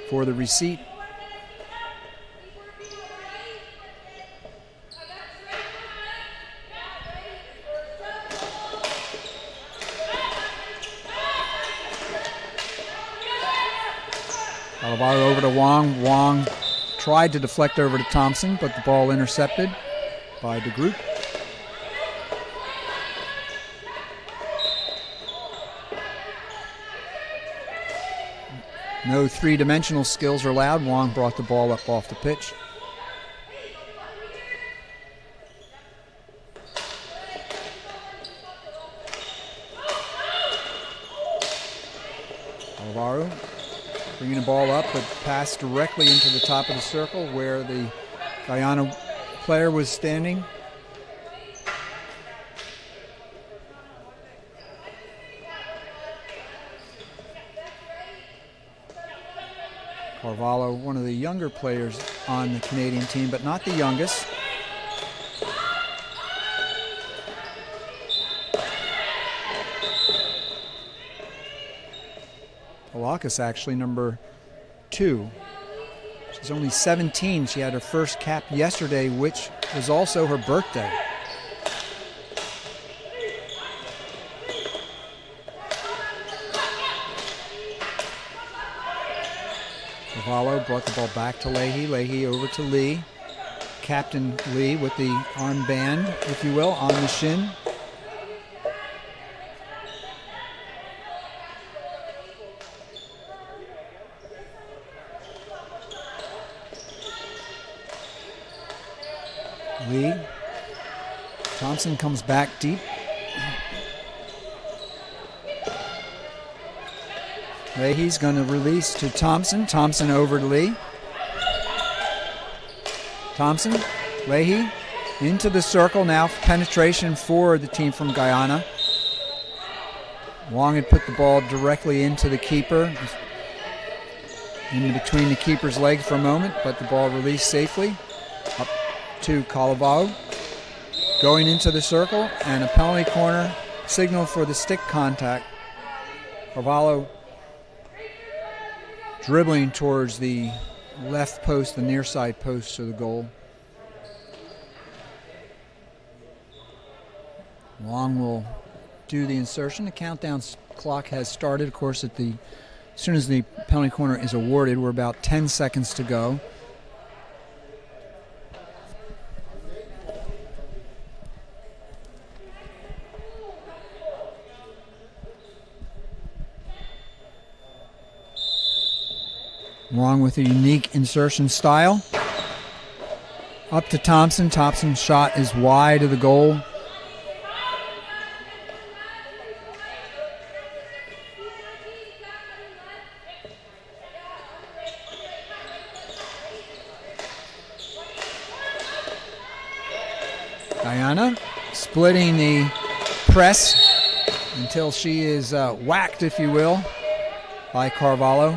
for the receipt. Alvaro over to Wong. Wong tried to deflect over to Thompson, but the ball intercepted by the group. No three-dimensional skills are allowed. Wong brought the ball up off the pitch. Alvaro bringing the ball up, but passed directly into the top of the circle where the Guyana player was standing. Carvalho, one of the younger players on the Canadian team, but not the youngest. Polakis actually number 2. She's only 17. She had her first cap yesterday, which was also her birthday. Carvalho brought the ball back to Leahy. Leahy over to Lee. Captain Lee with the armband, if you will, on the shin. Lee. Thompson comes back deep. Leahy's going to release to Thompson. Thompson over to Lee. Thompson, Leahy into the circle now. Penetration for the team from Guyana. Wong had put the ball directly into the keeper. In between the keeper's legs for a moment, but the ball released safely. Up to Carvalho. Going into the circle, and a penalty corner signal for the stick contact. Carvalho dribbling towards the left post, the near side post to the goal. Wong will do the insertion. The countdown clock has started. Of course, as soon as the penalty corner is awarded, we're about 10 seconds to go. Wong with a unique insertion style. Up to Thompson. Thompson's shot is wide of the goal. Guyana splitting the press until she is whacked, if you will, by Carvalho.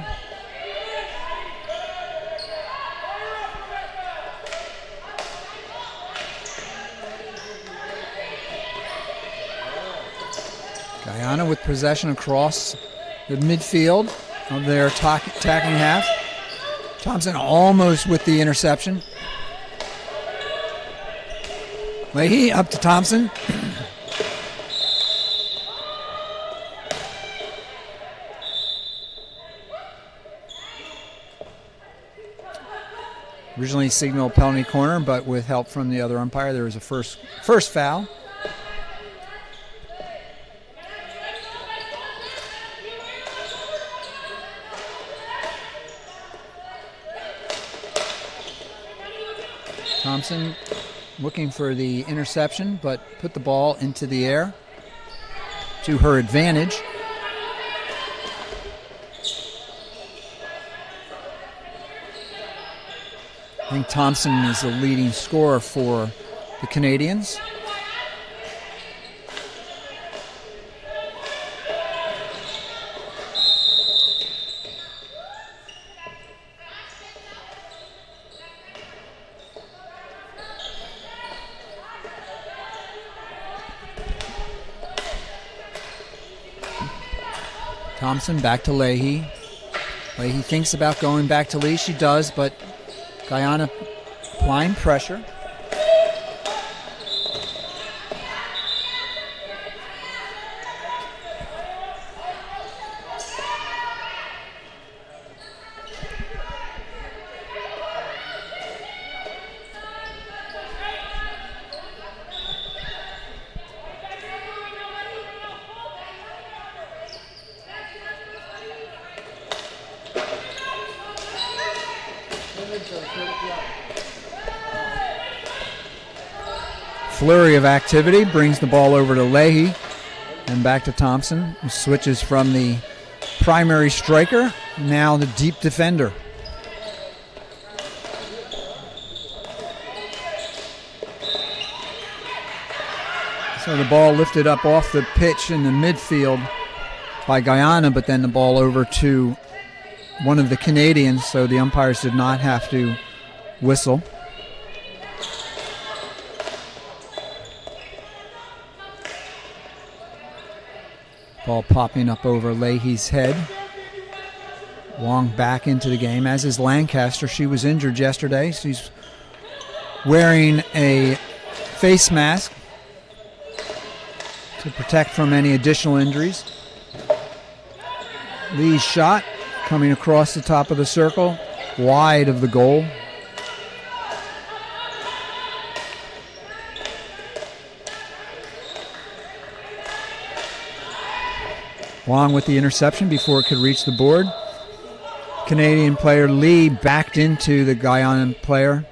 Guyana with possession across the midfield of their attacking half. Thompson almost with the interception. Leahy up to Thompson. Originally signaled penalty corner, but with help from the other umpire, there was a first foul. Thompson looking for the interception, but put the ball into the air to her advantage. I think Thompson is the leading scorer for the Canadians. Thompson back to Leahy. Leahy thinks about going back to Lee. She does, but Guyana applying pressure. Flurry of activity brings the ball over to Leahy and back to Thompson, who switches from the primary striker, now the deep defender. So the ball lifted up off the pitch in the midfield by Guyana, but then the ball over to one of the Canadians, so the umpires did not have to whistle. Ball popping up over Leahy's head. Wong back into the game, as is Lancaster. She was injured yesterday. She's wearing a face mask to protect from any additional injuries. Lee's shot coming across the top of the circle, wide of the goal. Wong with the interception before it could reach the board. Canadian player Lee backed into the Guyanan player.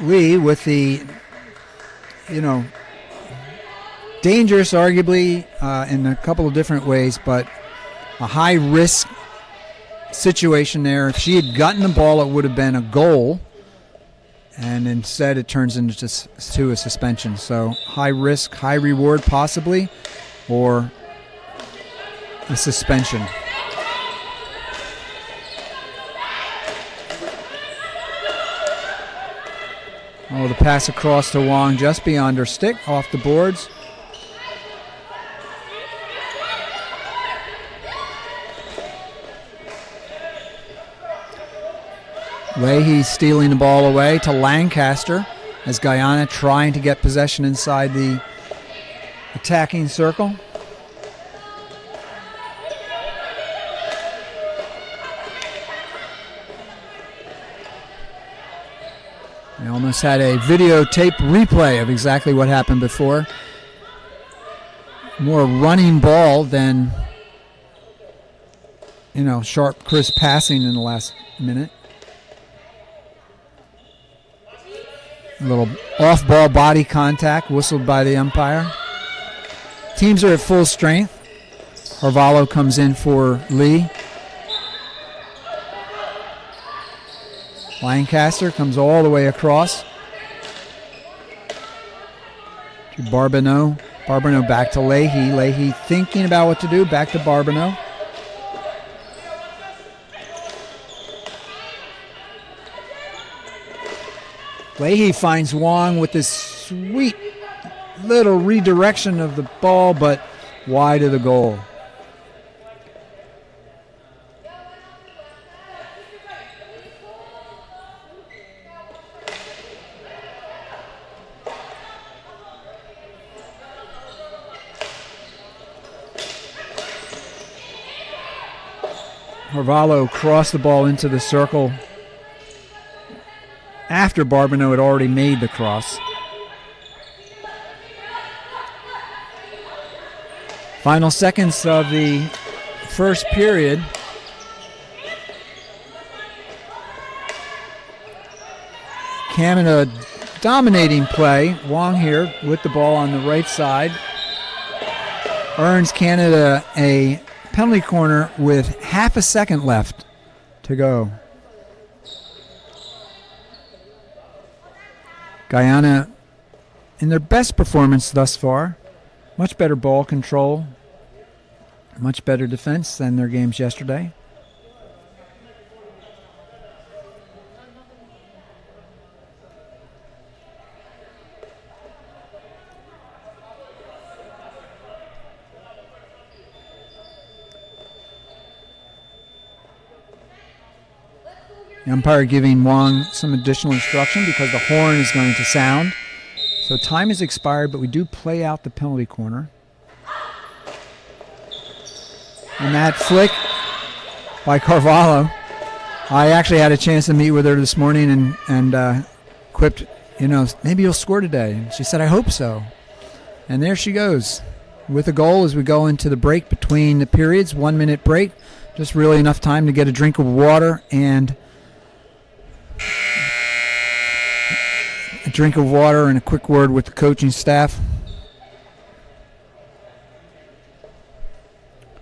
Lee with the, dangerous arguably in a couple of different ways, but a high-risk situation there. If she had gotten the ball, it would have been a goal, and instead it turns into a suspension. So high risk, high reward possibly, or a suspension. Oh, the pass across to Wong just beyond her stick, off the boards. Leahy stealing the ball away to Lancaster as Guyana trying to get possession inside the attacking circle. We almost had a videotape replay of exactly what happened before. More running ball than, sharp, crisp passing in the last minute. A little off-ball body contact whistled by the umpire. Teams are at full strength. Harvalo comes in for Lee. Lancaster comes all the way across to Barbineau. Barbineau back to Leahy. Leahy thinking about what to do. Back to Barbineau. Leahy finds Wong with this sweet little redirection of the ball, but wide of the goal. Harvalo crossed the ball into the circle after Barbineau had already made the cross. Final seconds of the first period. Canada dominating play. Wong here with the ball on the right side. Earns Canada a penalty corner with half a second left to go. Guyana in their best performance thus far. Much better ball control. Much better defense than their games yesterday. The umpire giving Wong some additional instruction because the horn is going to sound. So time has expired, but we do play out the penalty corner. And that flick by Carvalho. I actually had a chance to meet with her this morning and quipped, maybe you'll score today. And she said, I hope so. And there she goes with a goal as we go into the break between the periods, 1 minute break. Just really enough time to get a drink of water and a drink of water and a quick word with the coaching staff.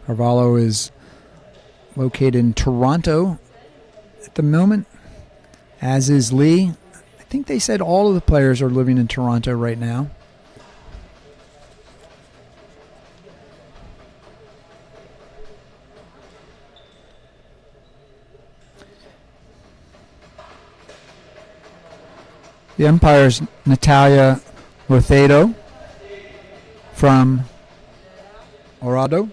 Carvalho is located in Toronto at the moment, as is Lee. I think they said all of the players are living in Toronto right now. The umpire is Natalia Lorthado from Orado.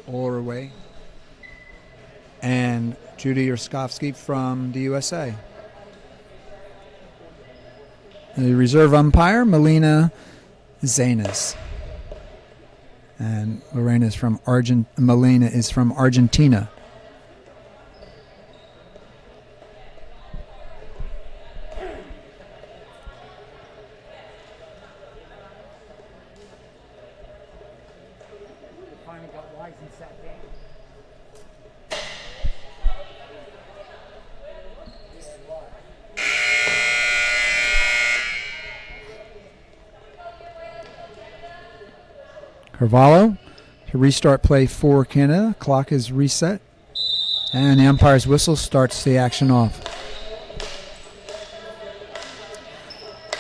Orway. And Judy Urskovsky from the USA. The reserve umpire, Melina Zanas. And Melina is from Argentina. Carvalho to restart play for Canada. Clock is reset. And the umpire's whistle starts the action off.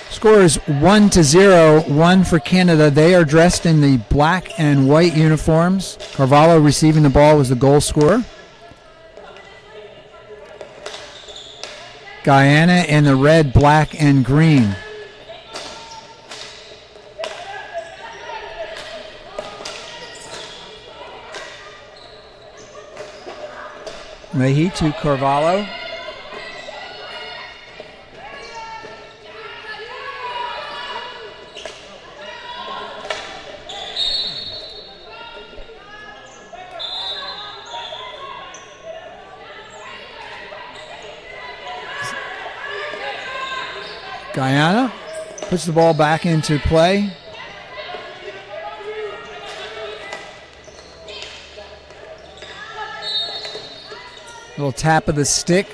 Score is 1-0, 1 for Canada. They are dressed in the black and white uniforms. Carvalho receiving the ball was the goal scorer. Guyana in the red, black, and green. Leahy to Carvalho. Guyana puts the ball back into play. Little tap of the stick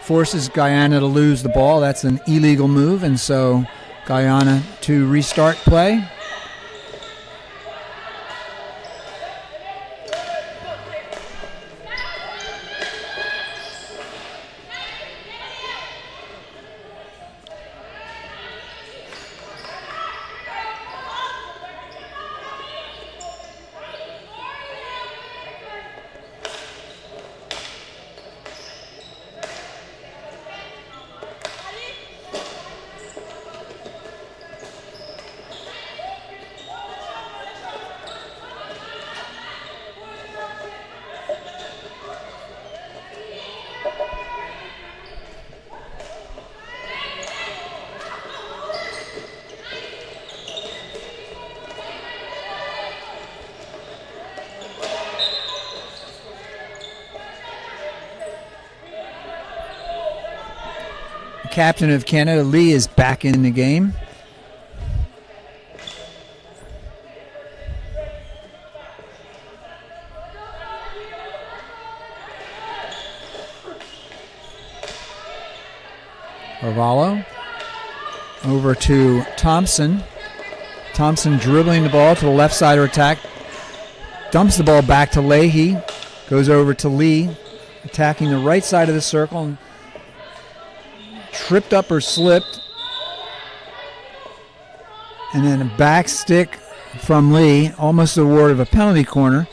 forces Guyana to lose the ball. That's an illegal move, and so Guyana to restart play. Captain of Canada, Lee, is back in the game. Carvalho over to Thompson. Thompson dribbling the ball to the left side of attack. Dumps the ball back to Leahy. Goes over to Lee, attacking the right side of the circle. And tripped up or slipped. And then a back stick from Lee, almost the award of a penalty corner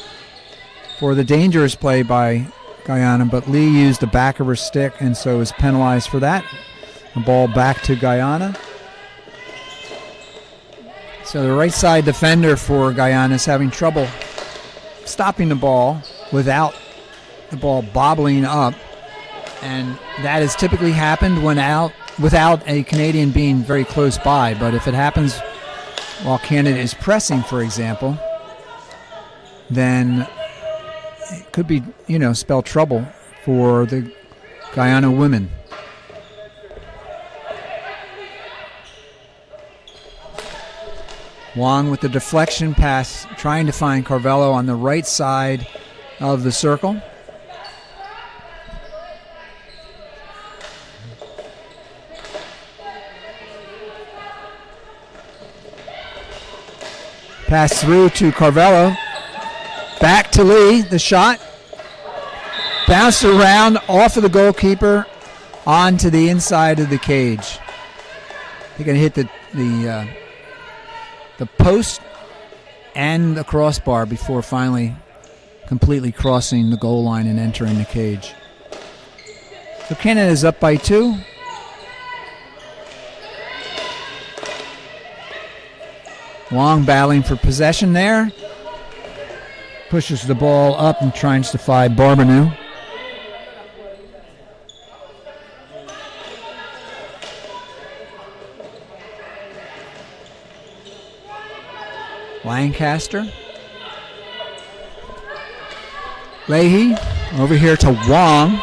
for the dangerous play by Guyana, but Lee used the back of her stick and so is penalized for that. The ball back to Guyana. So the right side defender for Guyana is having trouble stopping the ball without the ball bobbling up, and that has typically happened without a Canadian being very close by. But if it happens while Canada is pressing, for example, then it could be, spell trouble for the Guyana women. Wong with the deflection pass, trying to find Carvello on the right side of the circle. Pass through to Carvello. Back to Lee. The shot bounced around off of the goalkeeper onto the inside of the cage. They're going to hit the post and the crossbar before finally completely crossing the goal line and entering the cage. So Canada is up by 2. Wong battling for possession there. Pushes the ball up and tries to find Barbenou. Lancaster. Leahy over here to Wong.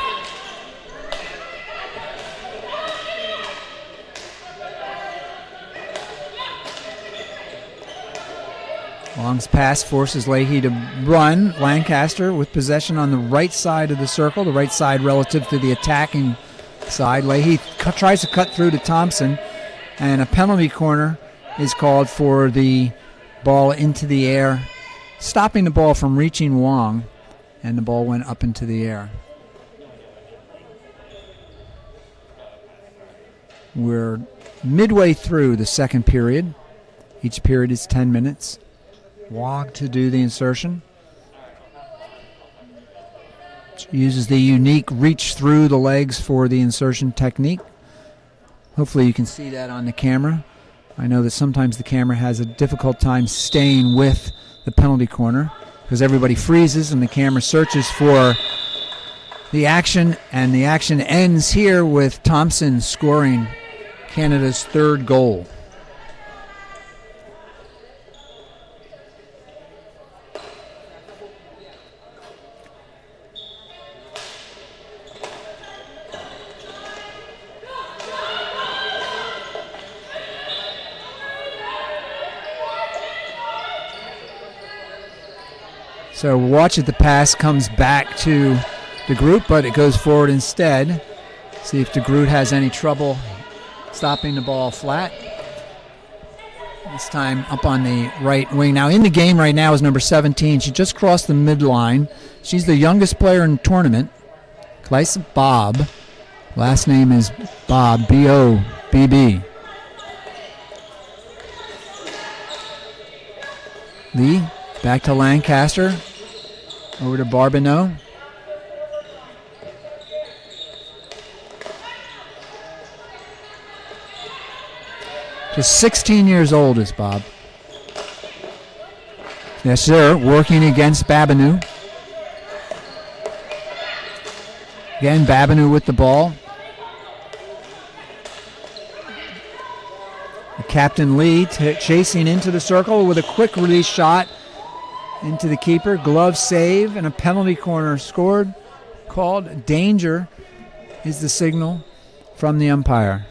Wong's pass forces Leahy to run. Lancaster with possession on the right side of the circle, the right side relative to the attacking side. Leahy tries to cut through to Thompson, and a penalty corner is called for the ball into the air, stopping the ball from reaching Wong, and the ball went up into the air. We're midway through the second period. Each period is 10 minutes. Wong to do the insertion. Uses the unique reach through the legs for the insertion technique. Hopefully you can see that on the camera. I know that sometimes the camera has a difficult time staying with the penalty corner because everybody freezes and the camera searches for the action, and the action ends here with Thompson scoring Canada's 3rd goal. So watch it, the pass comes back to the group, but it goes forward instead. See if DeGroot has any trouble stopping the ball flat. This time up on the right wing. Now in the game right now is number 17. She just crossed the midline. She's the youngest player in the tournament. Clarissa Bobb. Last name is Bobb, B-O-B-B. Lee, back to Lancaster. Over to Barbenou. Just 16 years old is Bob. Yes, sir. Working against Barbenou. Again, Barbenou with the ball. Captain Lee chasing into the circle with a quick release shot into the keeper. Glove save and a penalty corner scored. Called. Danger is the signal from the umpire.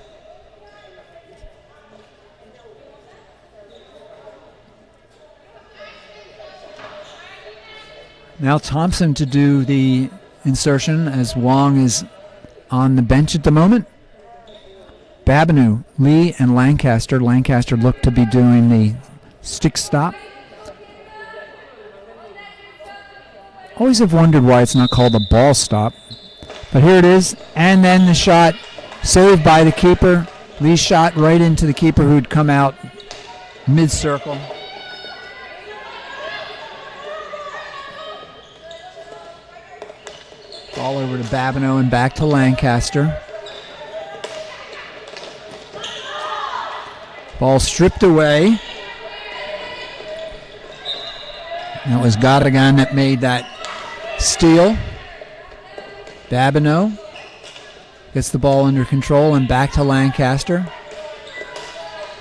Now Thompson to do the insertion as Wong is on the bench at the moment. Barbenou, Lee, and Lancaster. Lancaster looked to be doing the stick stop. Always have wondered why it's not called a ball stop. But here it is. And then the shot saved by the keeper. Lee shot right into the keeper who'd come out mid-circle. Ball over to Barbenou and back to Lancaster. Ball stripped away. That was Garrigan that made that steal. Babineau gets the ball under control and back to Lancaster.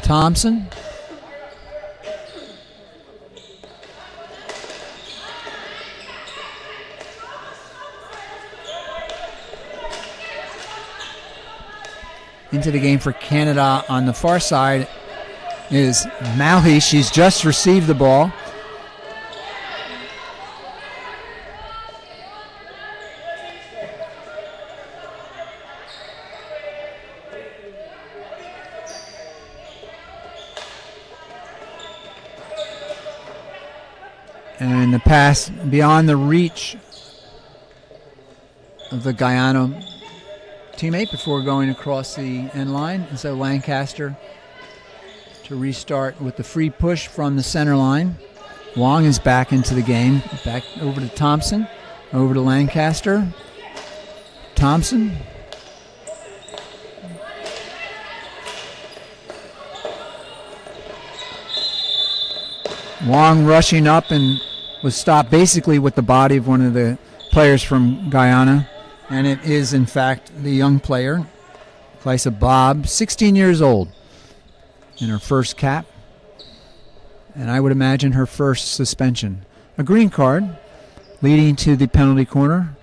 Thompson. Into the game for Canada on the far side is Malhi. She's just received the ball. And the pass beyond the reach of the Guyana teammate before going across the end line. And so Lancaster to restart with the free push from the center line. Wong is back into the game. Back over to Thompson. Over to Lancaster. Thompson. Wong rushing up and was stopped basically with the body of one of the players from Guyana. And it is, in fact, the young player, Clysa Bob, 16 years old, in her first cap. And I would imagine her first suspension. A green card leading to the penalty corner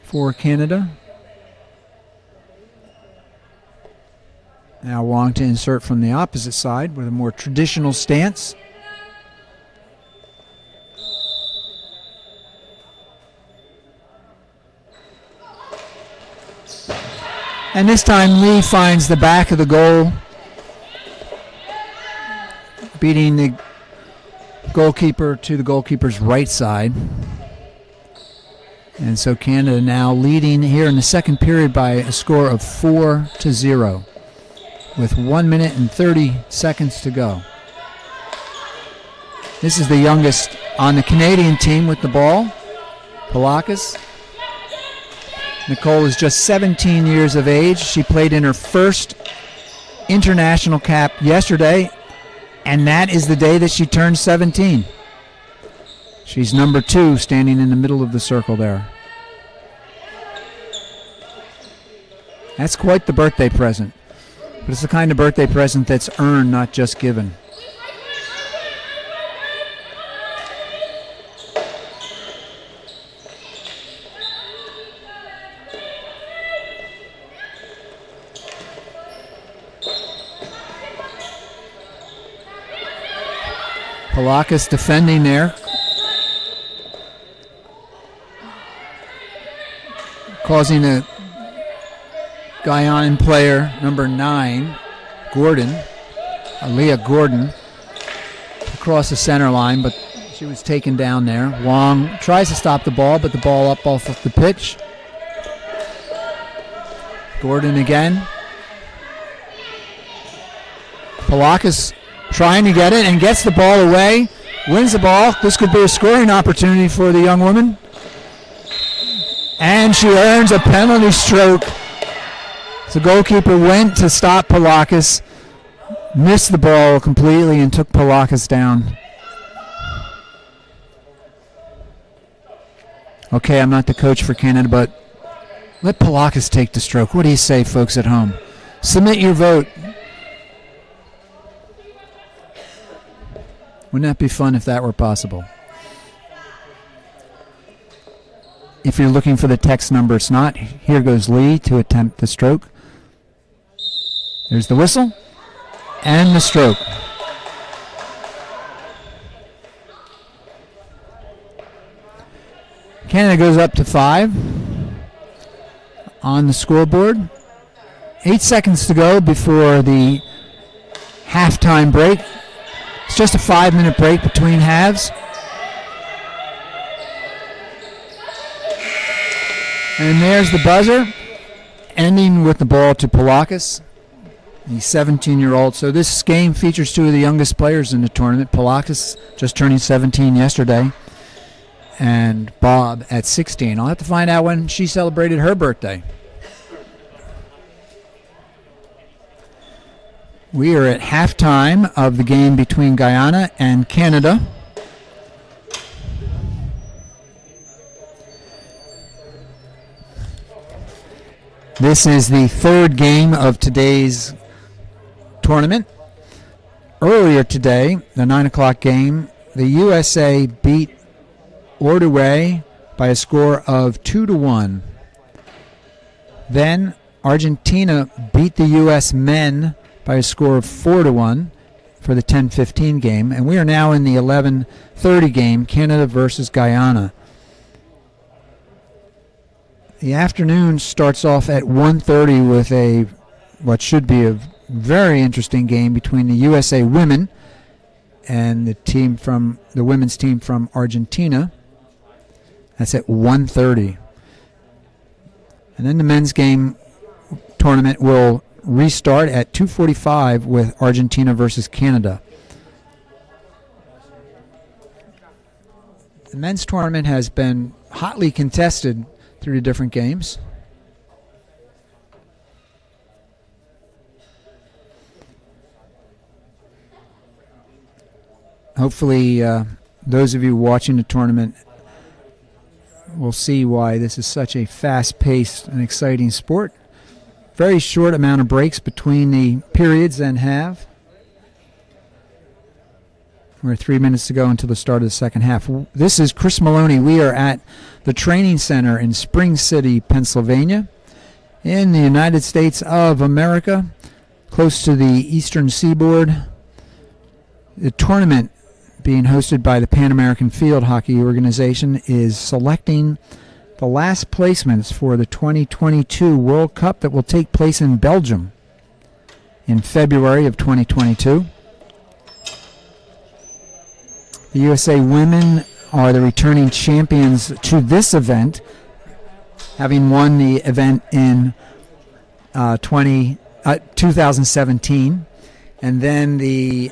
for Canada. Now Wong to insert from the opposite side with a more traditional stance. And this time Lee finds the back of the goal, beating the goalkeeper to the goalkeeper's right side. And so Canada now leading here in the second period by a score of 4-0 with 1 minute and 30 seconds to go. This is the youngest on the Canadian team with the ball, Polakis. Nicole is just 17 years of age. She played in her first international cap yesterday, and that is the day that she turned 17. She's number 2, standing in the middle of the circle there. That's quite the birthday present, but it's the kind of birthday present that's earned, not just given. Polakis defending there. Causing a Guyanan player, number 9, Gordon, Leah Gordon, to cross the center line, but she was taken down there. Wong tries to stop the ball, but the ball up off of the pitch. Gordon again. Polakis trying to get it and gets the ball away, wins the ball. This could be a scoring opportunity for the young woman. And she earns a penalty stroke. The goalkeeper went to stop Polakis, missed the ball completely and took Polakis down. Okay, I'm not the coach for Canada, but let Polakis take the stroke. What do you say, folks at home? Submit your vote. Wouldn't that be fun if that were possible? If you're looking for the text number, it's not. Here goes Lee to attempt the stroke. There's the whistle and the stroke. Canada goes up to 5 on the scoreboard. 8 seconds to go before the halftime break. It's just a 5-minute break between halves. And there's the buzzer, ending with the ball to Polakis, the 17-year-old. So this game features 2 of the youngest players in the tournament. Polakis just turning 17 yesterday, and Bob at 16. I'll have to find out when she celebrated her birthday. We are at halftime of the game between Guyana and Canada. This is the third game of today's tournament. Earlier today, the 9 o'clock game, the USA beat Uruguay by a score of 2-1. Then Argentina beat the U.S. men by a score of 4-1 for the 10-15 game. And we are now in the 11:30 game, Canada versus Guyana. The afternoon starts off at 1:30 with what should be a very interesting game between the USA women and the women's team from Argentina. That's at 1:30. And then the men's game tournament will restart at 2:45 with Argentina versus Canada. The men's tournament has been hotly contested through the different games. Hopefully, those of you watching the tournament will see why this is such a fast-paced and exciting sport. Very short amount of breaks between the periods and half. We're 3 minutes to go until the start of the second half. This is Chris Maloney. We are at the training center in Spring City, Pennsylvania, in the United States of America, close to the eastern seaboard. The tournament, being hosted by the Pan American Field Hockey Organization, is selecting the last placements for the 2022 World Cup that will take place in Belgium in February of 2022. The USA women are the returning champions to this event, having won the event in 2017. And then the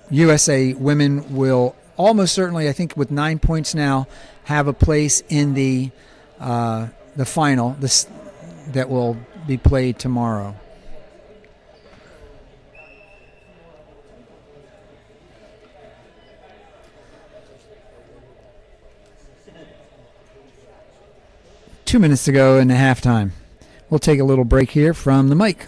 USA women will almost certainly, I think with 9 points now, have a place in the final that will be played tomorrow. Two minutes to go in the halftime. We'll take a little break here from the mic.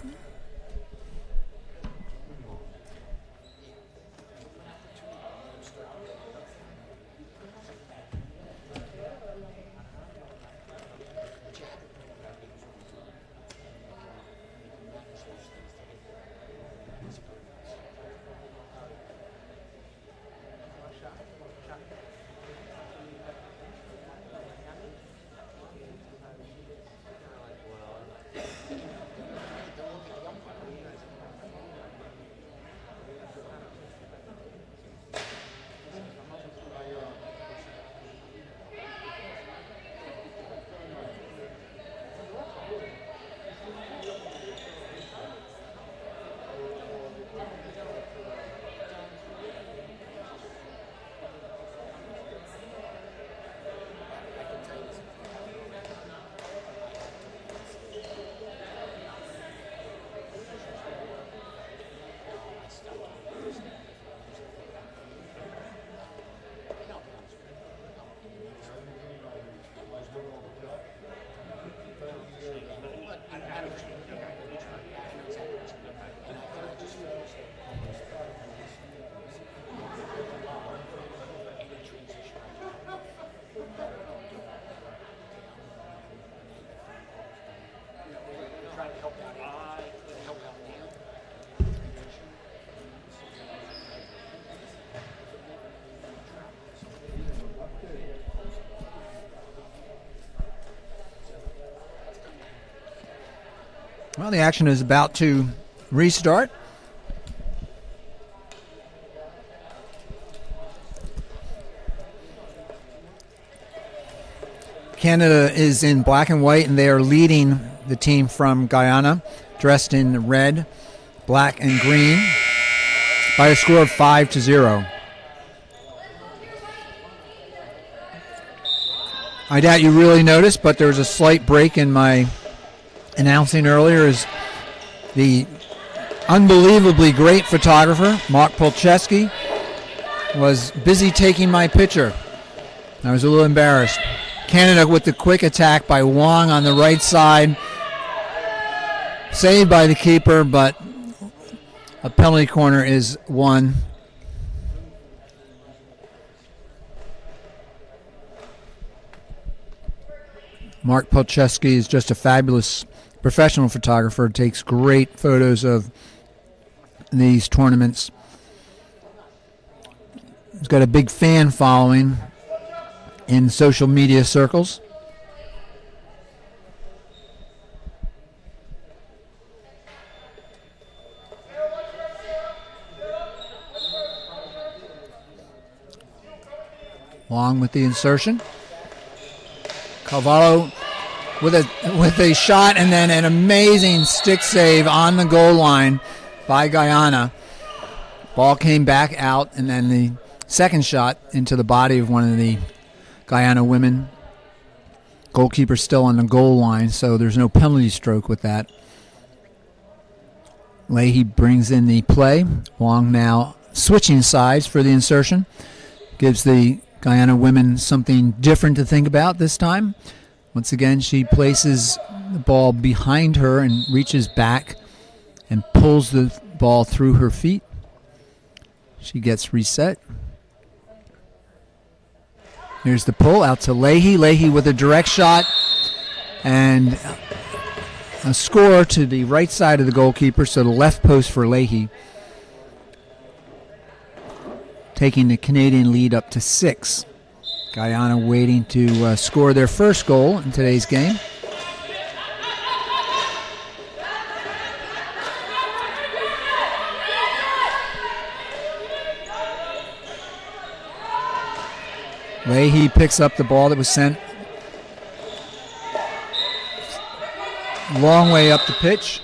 Well, the action is about to restart. Canada is in black and white, and they are leading the team from Guyana, dressed in red, black, and green, by a score of 5-0. I doubt you really noticed, but there was a slight break in my announcing earlier as the unbelievably great photographer, Mark Polcheski, was busy taking my picture. I was a little embarrassed. Canada with the quick attack by Wong on the right side. Saved by the keeper, but a penalty corner is won. Mark Polcheski is just a fabulous professional photographer, takes great photos of these tournaments. He's got a big fan following in social media circles. Wong with the insertion. Carvalho with a shot, and then an amazing stick save on the goal line by Guyana. Ball came back out, and then the second shot into the body of one of the Guyana women. Goalkeeper still on the goal line, so there's no penalty stroke with that. Leahy brings in the play. Wong now switching sides for the insertion. Gives the Guyana women something different to think about this time. Once again, she places the ball behind her and reaches back and pulls the ball through her feet. She gets reset. Here's the pull out to Leahy. Leahy with a direct shot and a score to the right side of the goalkeeper, so the left post for Leahy, taking the Canadian lead up to 6. Guyana waiting to score their first goal in today's game. Leahy picks up the ball that was sent long way up the pitch.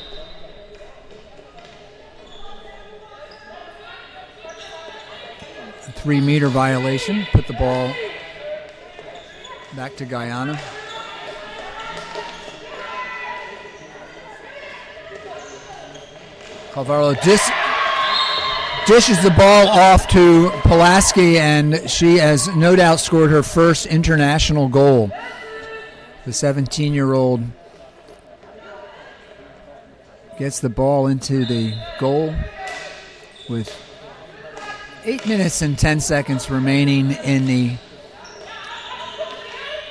A 3-meter violation. Put the ball back to Guyana. Carvalho dishes the ball off to Pulaski, and she has no doubt scored her first international goal. The 17-year-old gets the ball into the goal with 8 minutes and 10 seconds remaining in the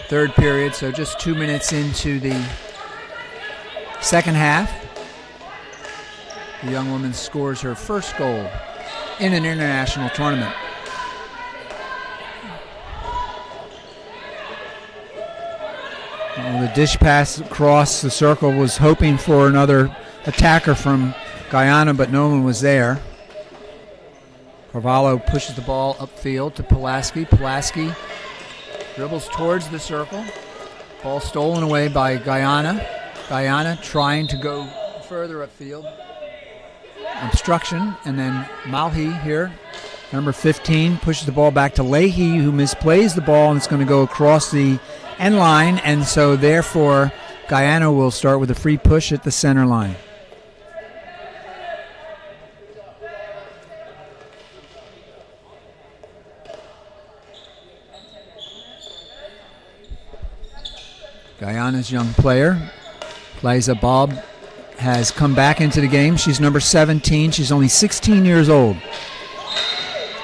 third period, so just 2 minutes into the second half. The young woman scores her first goal in an international tournament. The dish pass across the circle was hoping for another attacker from Guyana, but no one was there. Carvalho pushes the ball upfield to Pulaski. Pulaski dribbles towards the circle. Ball stolen away by Guyana. Guyana trying to go further upfield. Obstruction, and then Malhi here, number 15, pushes the ball back to Leahy, who misplays the ball, and it's going to go across the end line, and so therefore Guyana will start with a free push at the center line. Guyana's young player, Liza Bob, has come back into the game. She's number 17. She's only 16 years old.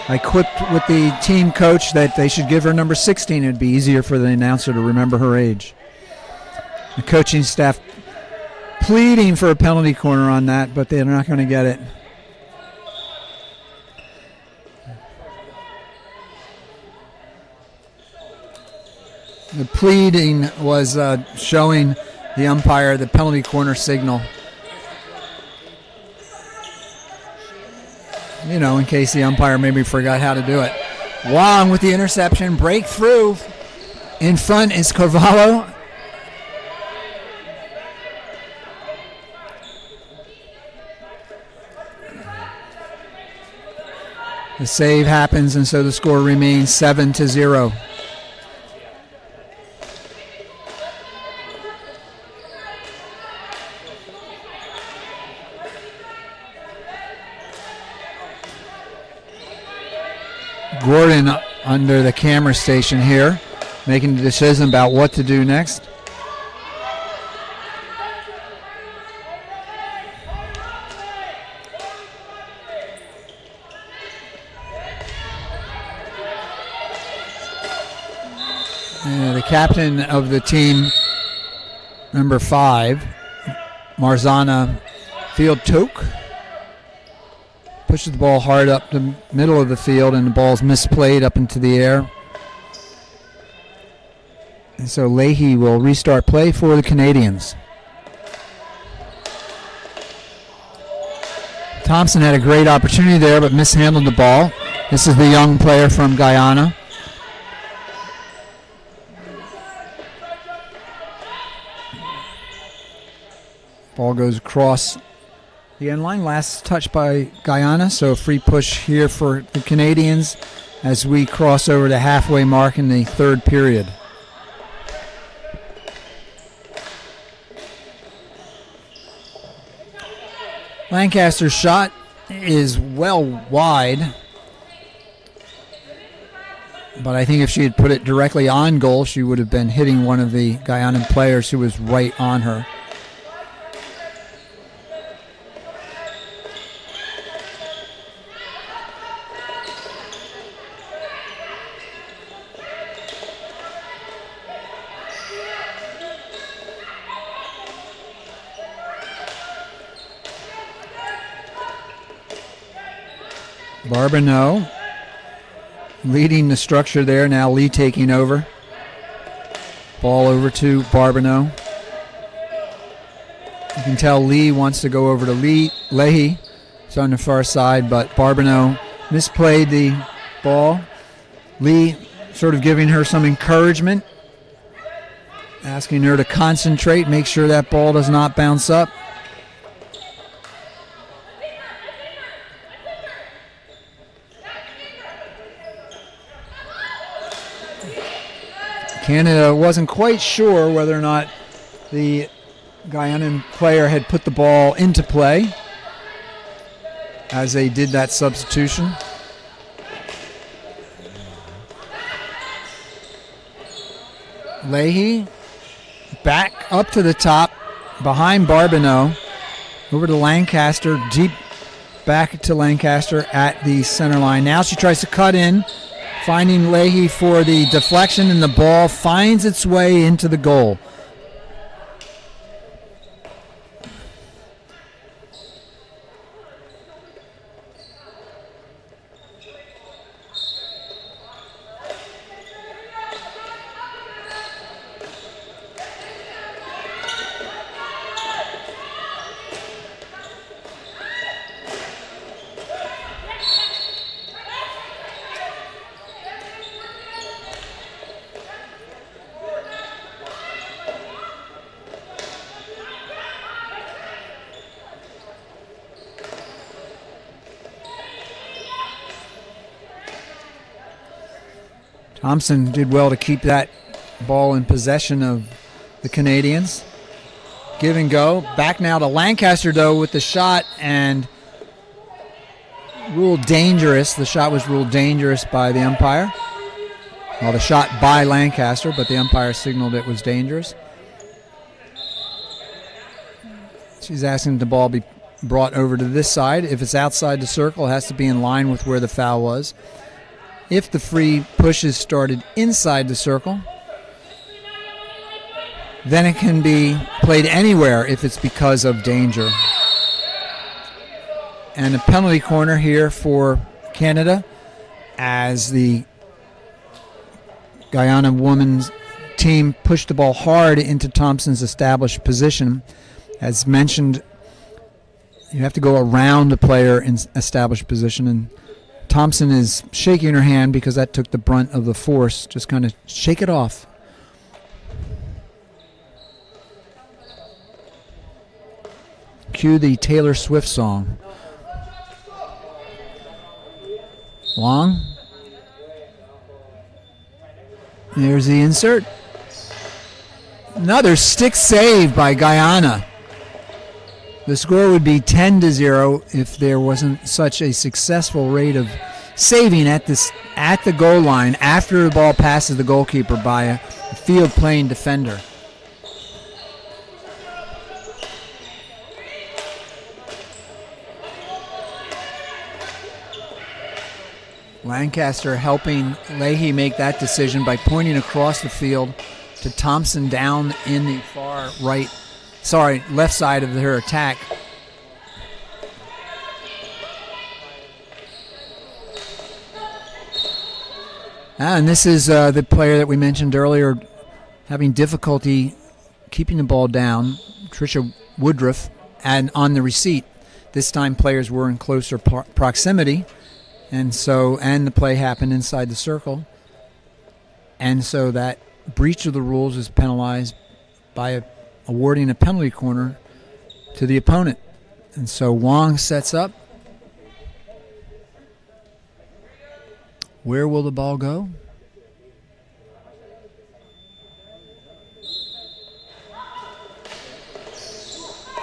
I quipped with the team coach that they should give her number 16. It'd be easier for the announcer to remember her age. The coaching staff pleading for a penalty corner on that, but they're not going to get it. The pleading was showing the umpire the penalty corner signal. You know, in case the umpire maybe forgot how to do it. Wong with the interception, breakthrough. In front is Carvalho. The save happens, and so the score remains 7-0. Gordon under the camera station here making the decision about what to do next. The captain of the team, number 5, Marzana Field Toke, pushes the ball hard up the middle of the field, and the ball's misplayed up into the air. And so Leahy will restart play for the Canadians. Thompson had a great opportunity there, but mishandled the ball. This is the young player from Guyana. Ball goes across the end line. Last touch by Guyana, so a free push here for the Canadians as we cross over the halfway mark in the third period. Lancaster's shot is well wide, but I think if she had put it directly on goal, she would have been hitting one of the Guyanan players who was right on her. Barbineau leading the structure there. Now Lee taking over. Ball over to Barbineau. You can tell Lee wants to go over to Leahy. It's on the far side, but Barbineau misplayed the ball. Lee sort of giving her some encouragement, asking her to concentrate, make sure that ball does not bounce up. Canada wasn't quite sure whether or not the Guyanan player had put the ball into play as they did that substitution. Leahy back up to the top behind Barbineau, over to Lancaster, deep back to Lancaster at the center line. Now she tries to cut in, finding Leahy for the deflection, and the ball finds its way into the goal. Thompson did well to keep that ball in possession of the Canadians. Give and go. Back now to Lancaster, though, with the shot, and ruled dangerous. The shot was ruled dangerous by the umpire. Well, the shot by Lancaster, but the umpire signaled it was dangerous. She's asking the ball be brought over to this side. If it's outside the circle, it has to be in line with where the foul was. If the free pushes started inside the circle, then it can be played anywhere if it's because of danger. And a penalty corner here for Canada as the Guyana women's team pushed the ball hard into Thompson's established position. As mentioned, you have to go around the player in established position, and Thompson is shaking her hand because that took the brunt of the force. Just kind of shake it off. Cue the Taylor Swift song. Long. There's the insert. Another stick save by Guyana. The score would be 10-0 if there wasn't such a successful rate of saving at this at the goal line after the ball passes the goalkeeper by a field playing defender. Lancaster helping Leahy make that decision by pointing across the field to Thompson down in the left side of her attack. And this is the player that we mentioned earlier having difficulty keeping the ball down, Tricia Woodruff, and on the receipt. This time players were in closer proximity. And the play happened inside the circle. And so that breach of the rules is penalized by awarding a penalty corner to the opponent. And so Wong sets up. Where will the ball go?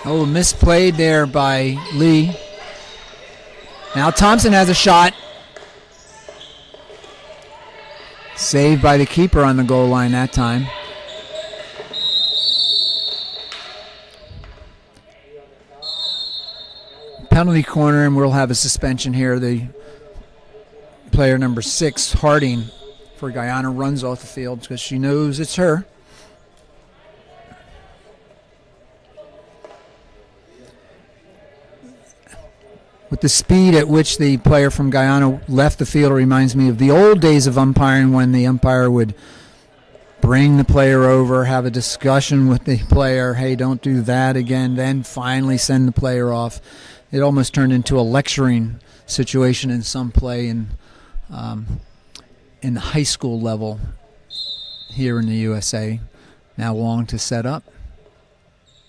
Oh, misplayed there by Lee. Now Thompson has a shot. Saved by the keeper on the goal line that time. Penalty corner, and we'll have a suspension here. The player number 6, Harding, for Guyana, runs off the field because she knows it's her. With the speed at which the player from Guyana left the field, reminds me of the old days of umpiring when the umpire would bring the player over, have a discussion with the player, hey, don't do that again, then finally send the player off. It almost turned into a lecturing situation in some play in the high school level here in the USA. Now Wong to set up.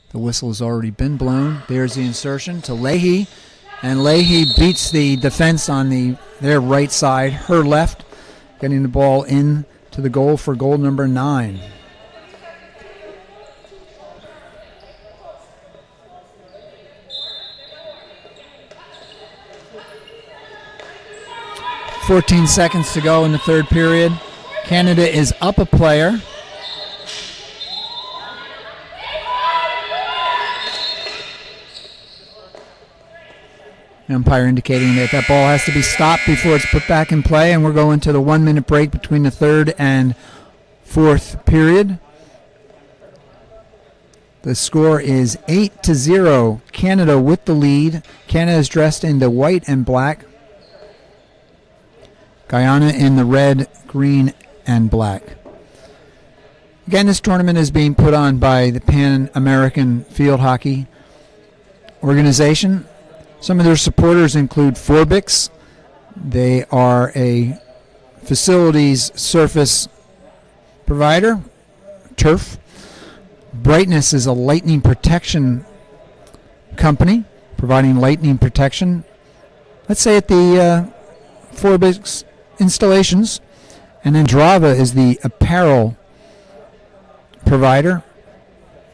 The whistle has already been blown. There's the insertion to Leahy. And Leahy beats the defense on their right side, her left, getting the ball in to the goal for goal number 9. "14 seconds to go in the third period. Canada is up a player. Umpire indicating that ball has to be stopped before it's put back in play, and we're going to the 1-minute break between the third and fourth period. The score is 8-0. Canada with the lead. Canada is dressed in the white and black. Guyana in the red, green, and black. Again, this tournament is being put on by the Pan American Field Hockey Organization. Some of their supporters include Forbix. They are a facilities surface provider, turf. Brightness is a lightning protection company, providing lightning protection, let's say at the Forbix installations. And then Drava is the apparel provider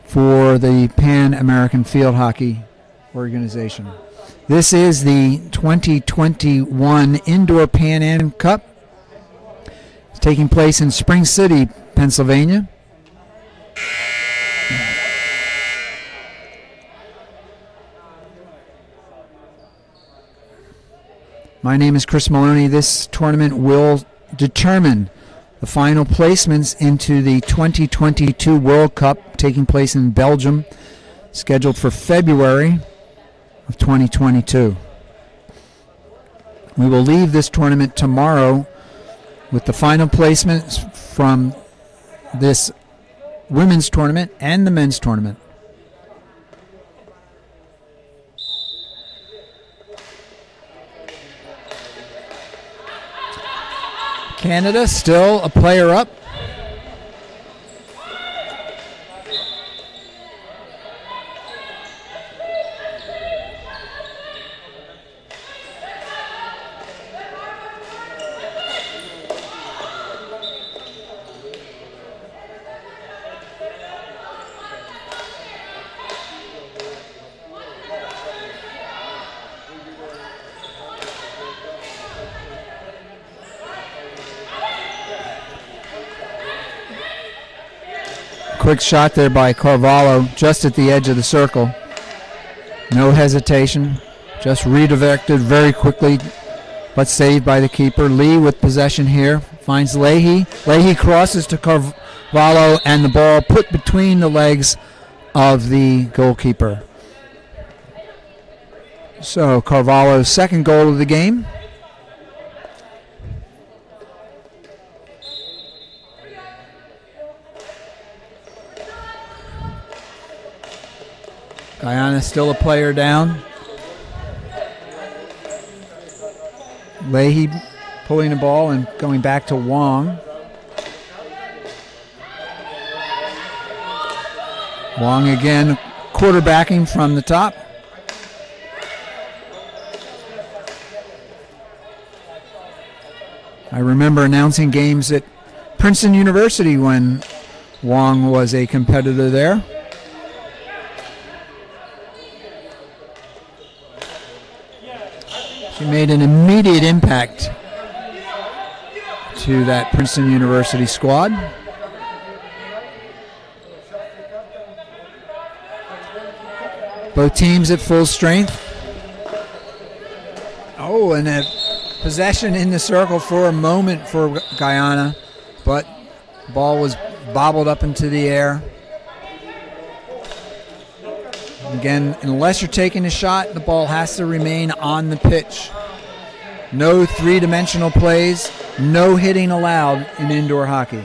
for the Pan American Field Hockey Organization. This is the 2021 Indoor Pan Am Cup. It's taking place in Spring City, Pennsylvania. My name is Chris Maloney. This tournament will determine the final placements into the 2022 World Cup taking place in Belgium, scheduled for February of 2022. We will leave this tournament tomorrow with the final placements from this women's tournament and the men's tournament. Canada still a player up. Quick shot there by Carvalho, just at the edge of the circle. No hesitation, just redirected very quickly, but saved by the keeper. Lee with possession here, finds Leahy. Leahy crosses to Carvalho, and the ball put between the legs of the goalkeeper. So Carvalho's second goal of the game. Guyana still a player down. Leahy pulling the ball and going back to Wong. Wong again quarterbacking from the top. I remember announcing games at Princeton University when Wong was a competitor there. She made an immediate impact to that Princeton University squad. Both teams at full strength. Oh, and a possession in the circle for a moment for Guyana, but the ball was bobbled up into the air. Again, unless you're taking a shot, the ball has to remain on the pitch. No three-dimensional plays, no hitting allowed in indoor hockey.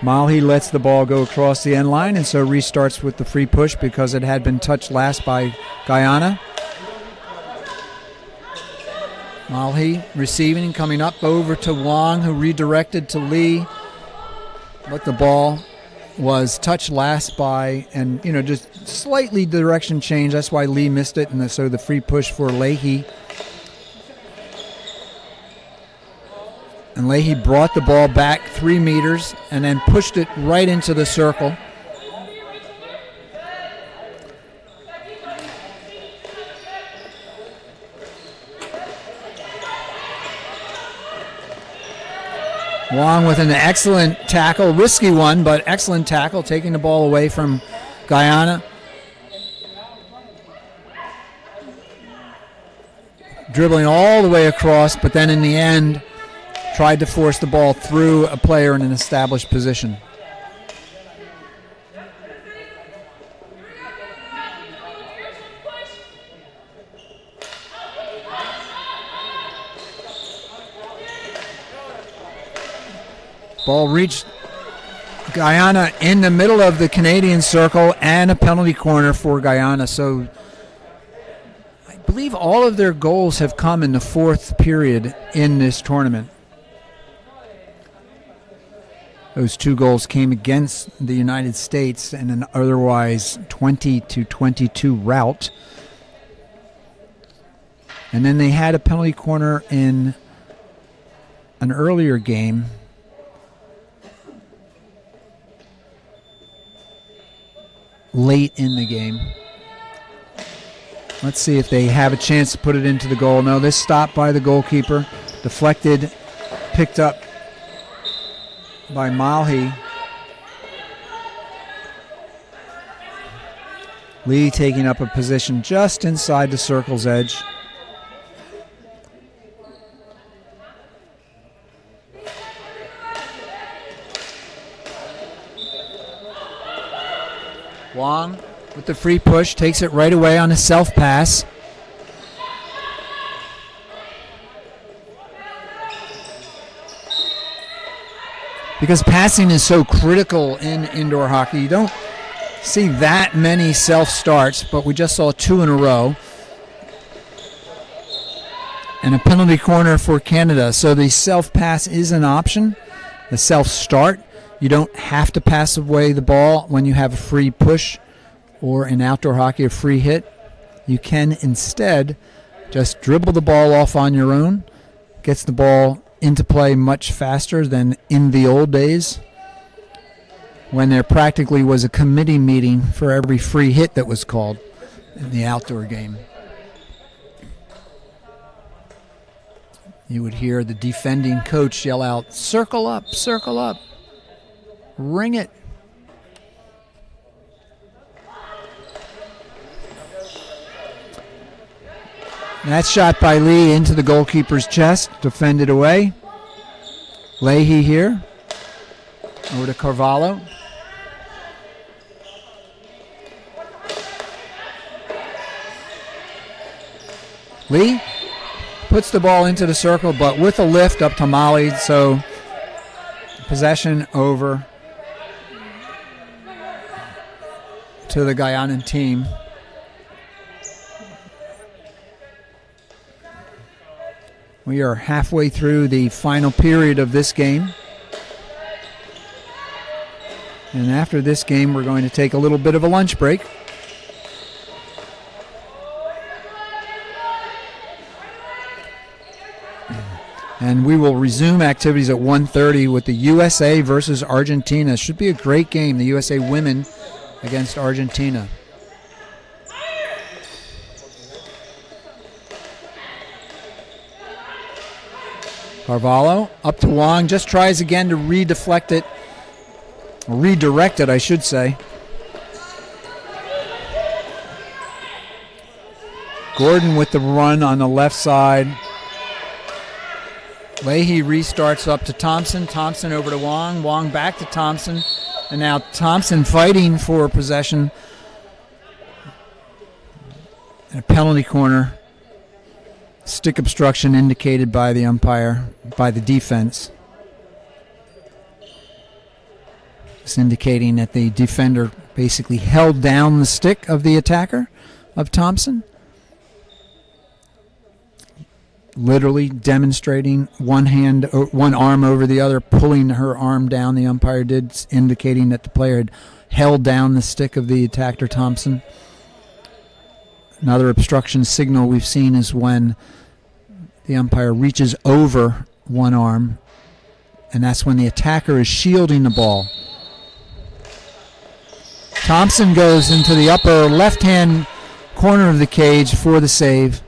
Malhi lets the ball go across the end line and so restarts with the free push because it had been touched last by Guyana. Malhi receiving and coming up over to Wong, who redirected to Lee. But the ball was touched last by, and just slightly direction change. That's why Lee missed it, and so the free push for Leahy. And Leahy brought the ball back 3 meters and then pushed it right into the circle. Wong with an excellent tackle, risky one, but excellent tackle, taking the ball away from Guyana. Dribbling all the way across, but then in the end, tried to force the ball through a player in an established position. Ball reached Guyana in the middle of the Canadian circle and a penalty corner for Guyana. So I believe all of their goals have come in the fourth period in this tournament. Those 2 goals came against the United States in an otherwise 20-22 rout. And then they had a penalty corner in an earlier game. Late in the game. Let's see if they have a chance to put it into the goal. No, this stopped by the goalkeeper. Deflected, picked up by Malhi. Lee taking up a position just inside the circle's edge. Wong with the free push, takes it right away on a self-pass. Because passing is so critical in indoor hockey, you don't see that many self-starts, but we just saw 2 in a row. And a penalty corner for Canada. So the self-pass is an option, the self-start. You don't have to pass away the ball when you have a free push or in outdoor hockey a free hit. You can instead just dribble the ball off on your own. Gets the ball into play much faster than in the old days when there practically was a committee meeting for every free hit that was called in the outdoor game. You would hear the defending coach yell out, circle up, ring it. And that shot by Lee into the goalkeeper's chest, defended away. Leahy here, over to Carvalho. Lee puts the ball into the circle, but with a lift up to Molly, so possession over to the Guyanan team. We are halfway through the final period of this game. And after this game, we're going to take a little bit of a lunch break. And we will resume activities at 1:30 with the USA versus Argentina. Should be a great game, the USA women against Argentina. Carvalho up to Wong, just tries again to redirect it, I should say. Gordon with the run on the left side. Leahy restarts up to Thompson. Thompson over to Wong. Wong back to Thompson. And now Thompson fighting for possession. And a penalty corner. Stick obstruction indicated by the umpire, by the defense. It's indicating that the defender basically held down the stick of the attacker, of Thompson. Literally demonstrating one arm over the other, pulling her arm down. The umpire did, indicating that the player had held down the stick of the attacker, Thompson. Another obstruction signal we've seen is when the umpire reaches over one arm, and that's when the attacker is shielding the ball. Thompson goes into the upper left-hand corner of the cage for the save.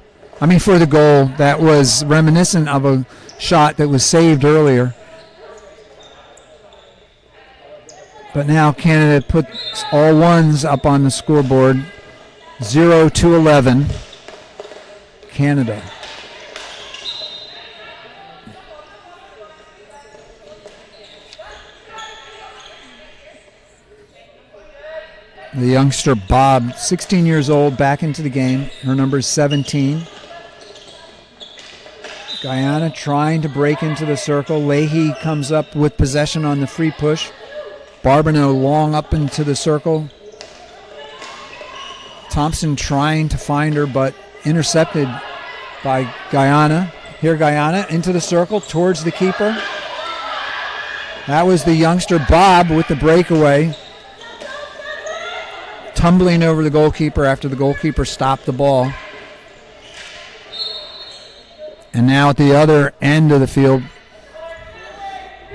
For the goal. That was reminiscent of a shot that was saved earlier. But now Canada puts all ones up on the scoreboard. 0-11. Canada. The youngster Bob, 16 years old, back into the game. Her number is 17. Guyana trying to break into the circle. Leahy comes up with possession on the free push. Barbineau long up into the circle. Thompson trying to find her, but intercepted by Guyana. Here Guyana into the circle towards the keeper. That was the youngster Bob with the breakaway. Tumbling over the goalkeeper after the goalkeeper stopped the ball. And now at the other end of the field,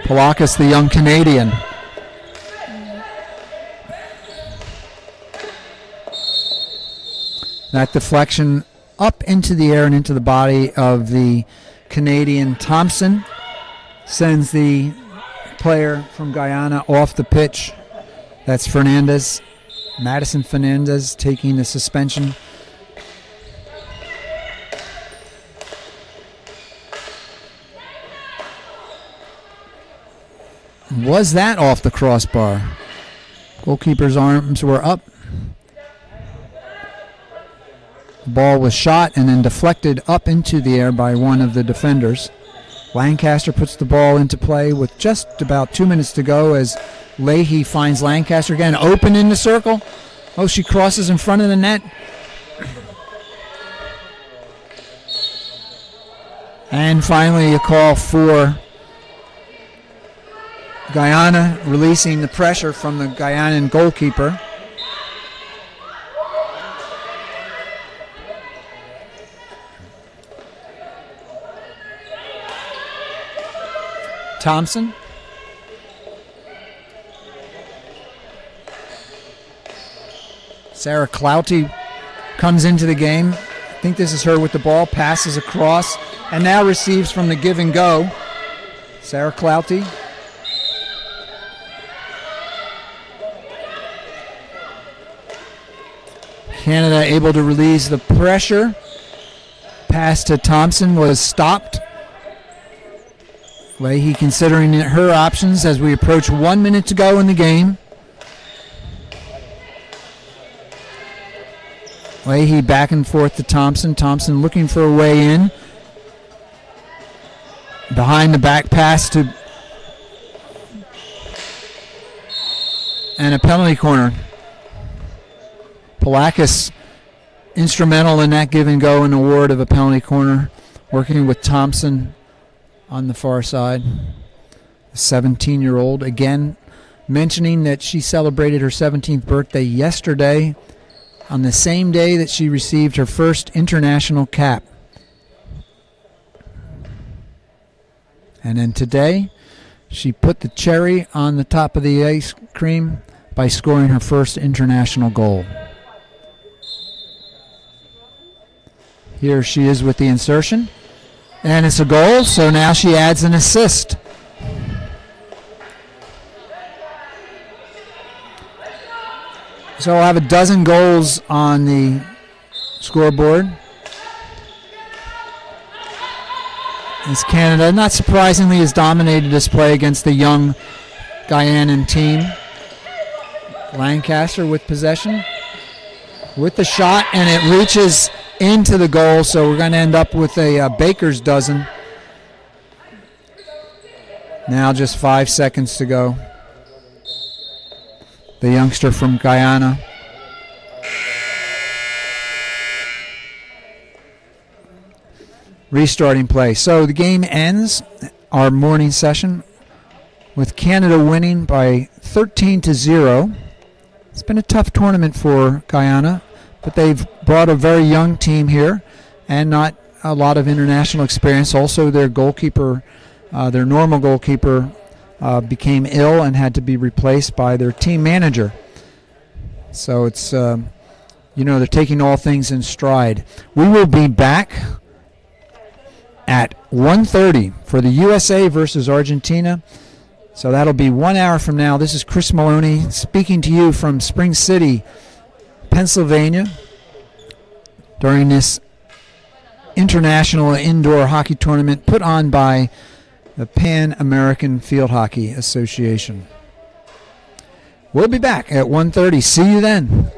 Polakis, the young Canadian. That deflection up into the air and into the body of the Canadian Thompson sends the player from Guyana off the pitch. That's Fernandez, Madison Fernandez, taking the suspension. Was that off the crossbar? Goalkeeper's arms were up. The ball was shot and then deflected up into the air by one of the defenders. Lancaster puts the ball into play with just about 2 minutes to go as Leahy finds Lancaster again open in the circle. Oh, she crosses in front of the net. And finally a call for Guyana, releasing the pressure from the Guyanan goalkeeper. Thompson. Sarah Clouty comes into the game. I think this is her with the ball, passes across. And now receives from the give and go. Sarah Clouty. Canada able to release the pressure. Pass to Thompson was stopped. Leahy considering her options as we approach 1 minute to go in the game. Leahy back and forth to Thompson. Thompson looking for a way in. Behind the back pass to... and a penalty corner. Palakis instrumental in that give and go and award of a penalty corner, working with Thompson on the far side. A 17-year-old, again, mentioning that she celebrated her 17th birthday yesterday on the same day that she received her first international cap. And then today, she put the cherry on the top of the ice cream by scoring her first international goal. Here she is with the insertion. And it's a goal, so now she adds an assist. So we'll have a dozen goals on the scoreboard. As Canada, not surprisingly, has dominated this play against the young Guyanan team. Lancaster with possession, with the shot, and it reaches into the goal, so we're going to end up with a baker's dozen. Now just 5 seconds to go. The youngster from Guyana. Restarting play. So the game ends, our morning session, with Canada winning by 13-0. It's been a tough tournament for Guyana, but they've brought a very young team here and not a lot of international experience. Also, their goalkeeper, their normal goalkeeper, became ill and had to be replaced by their team manager. So it's, they're taking all things in stride. We will be back at 1:30 for the USA versus Argentina. So that'll be 1 hour from now. This is Chris Maloney speaking to you from Spring City, Pennsylvania, during this international indoor hockey tournament put on by the Pan American Field Hockey Association. We'll be back at 1:30. See you then.